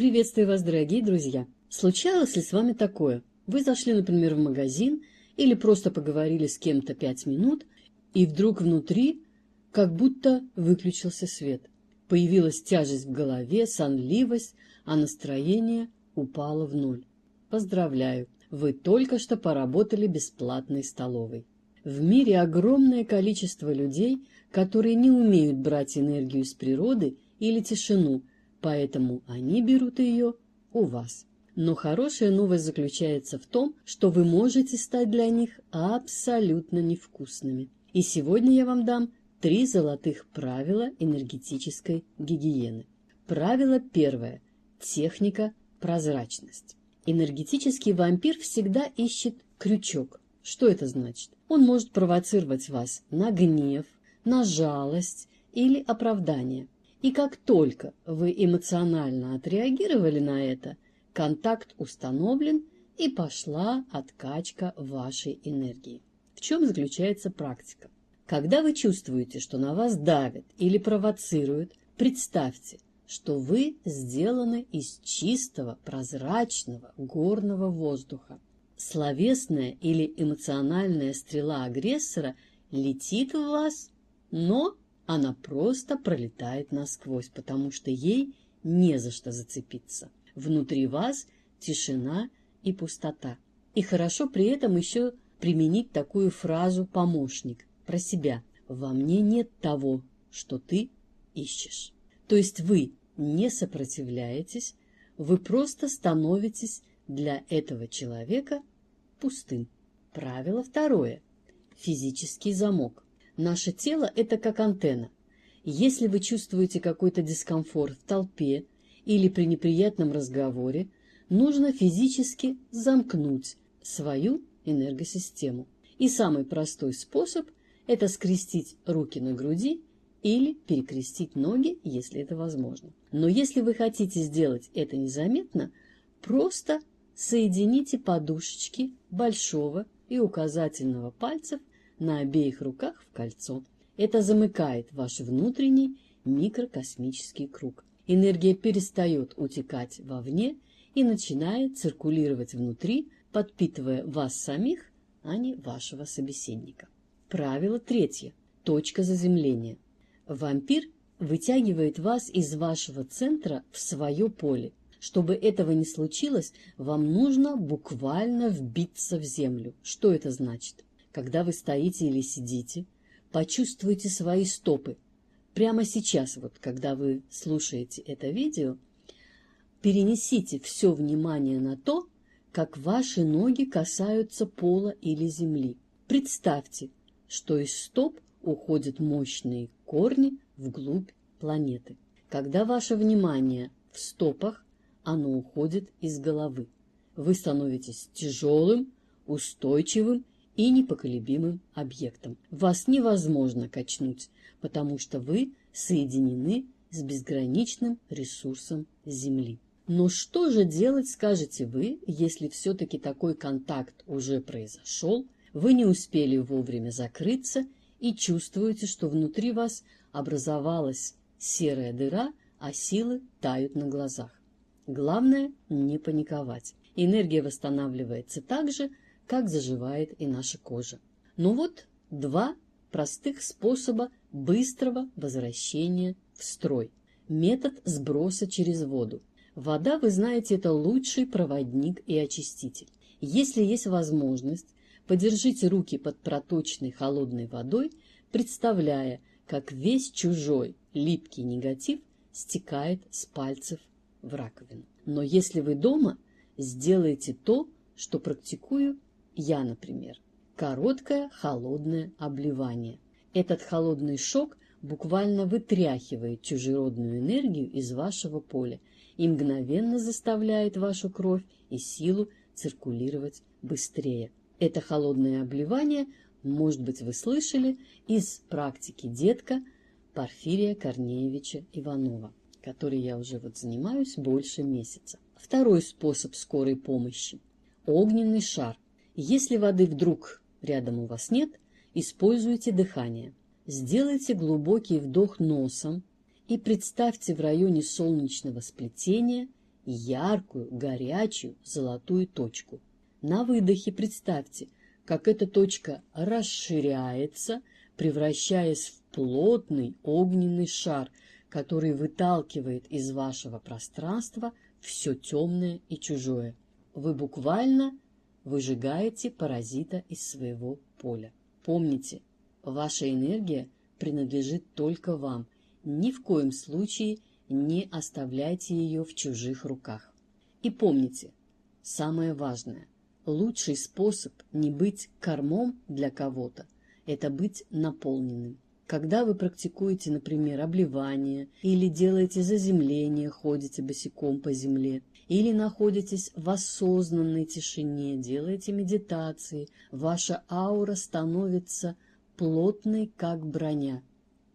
Приветствую вас, дорогие друзья! Случалось ли с вами такое? Вы зашли, например, в магазин или просто поговорили с кем-то 5 минут, и вдруг внутри как будто выключился свет. Появилась тяжесть в голове, сонливость, а настроение упало в ноль. Поздравляю, вы только что поработали бесплатной столовой. В мире огромное количество людей, которые не умеют брать энергию из природы или тишину, поэтому они берут ее у вас. Но хорошая новость заключается в том, что вы можете стать для них абсолютно невкусными. И сегодня я вам дам 3 золотых правила энергетической гигиены. Правило первое. Техника прозрачность. Энергетический вампир всегда ищет крючок. Что это значит? Он может провоцировать вас на гнев, на жалость или оправдание. И как только вы эмоционально отреагировали на это, контакт установлен и пошла откачка вашей энергии. В чем заключается практика? Когда вы чувствуете, что на вас давят или провоцируют, представьте, что вы сделаны из чистого, прозрачного горного воздуха. Словесная или эмоциональная стрела агрессора летит в вас, но она просто пролетает насквозь, потому что ей не за что зацепиться. Внутри вас тишина и пустота. И хорошо при этом еще применить такую фразу-помощник про себя. Во мне нет того, что ты ищешь. То есть вы не сопротивляетесь, вы просто становитесь для этого человека пустым. Правило второе. Физический замок. Наше тело – это как антенна. Если вы чувствуете какой-то дискомфорт в толпе или при неприятном разговоре, нужно физически замкнуть свою энергосистему. И самый простой способ – это скрестить руки на груди или перекрестить ноги, если это возможно. Но если вы хотите сделать это незаметно, просто соедините подушечки большого и указательного пальцев на обеих руках в кольцо. Это замыкает ваш внутренний микрокосмический круг. Энергия перестает утекать вовне и начинает циркулировать внутри, подпитывая вас самих, а не вашего собеседника. Правило третье. Точка заземления. Вампир вытягивает вас из вашего центра в свое поле. Чтобы этого не случилось, вам нужно буквально вбиться в землю. Что это значит? Когда вы стоите или сидите, почувствуйте свои стопы. Прямо сейчас, вот, когда вы слушаете это видео, перенесите все внимание на то, как ваши ноги касаются пола или земли. Представьте, что из стоп уходят мощные корни вглубь планеты. Когда ваше внимание в стопах, оно уходит из головы. Вы становитесь тяжелым, устойчивым и непоколебимым объектом. Вас невозможно качнуть, потому что вы соединены с безграничным ресурсом Земли. Но что же делать, скажете вы, если все-таки такой контакт уже произошел, вы не успели вовремя закрыться и чувствуете, что внутри вас образовалась серая дыра, а силы тают на глазах? Главное не паниковать. Энергия восстанавливается так же, как заживает и наша кожа. Но вот 2 простых способа быстрого возвращения в строй. Метод сброса через воду. Вода, вы знаете, это лучший проводник и очиститель. Если есть возможность, подержите руки под проточной холодной водой, представляя, как весь чужой липкий негатив стекает с пальцев в раковину. Но если вы дома, сделайте то, что практикую я, например. Короткое холодное обливание. Этот холодный шок буквально вытряхивает чужеродную энергию из вашего поля и мгновенно заставляет вашу кровь и силу циркулировать быстрее. Это холодное обливание, может быть, вы слышали, из практики детка Порфирия Корнеевича Иванова, которой я уже занимаюсь больше месяца. Второй способ скорой помощи – огненный шар. Если воды вдруг рядом у вас нет, используйте дыхание. Сделайте глубокий вдох носом и представьте в районе солнечного сплетения яркую, горячую, золотую точку. На выдохе представьте, как эта точка расширяется, превращаясь в плотный огненный шар, который выталкивает из вашего пространства все темное и чужое. Вы буквально выжигаете паразита из своего поля. Помните, ваша энергия принадлежит только вам. Ни в коем случае не оставляйте ее в чужих руках. И помните, самое важное, лучший способ не быть кормом для кого-то – это быть наполненным. Когда вы практикуете, например, обливание, или делаете заземление, ходите босиком по земле, или находитесь в осознанной тишине, делаете медитации, ваша аура становится плотной, как броня.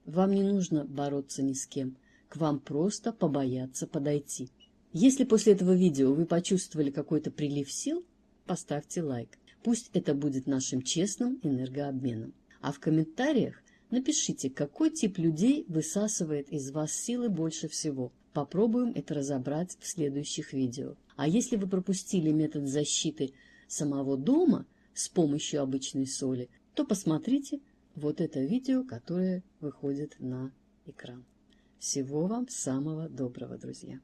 Вам не нужно бороться ни с кем, к вам просто побояться подойти. Если после этого видео вы почувствовали какой-то прилив сил, поставьте лайк. Пусть это будет нашим честным энергообменом. А в комментариях напишите, какой тип людей высасывает из вас силы больше всего. Попробуем это разобрать в следующих видео. А если вы пропустили метод защиты самого дома с помощью обычной соли, то посмотрите вот это видео, которое выходит на экран. Всего вам самого доброго, друзья!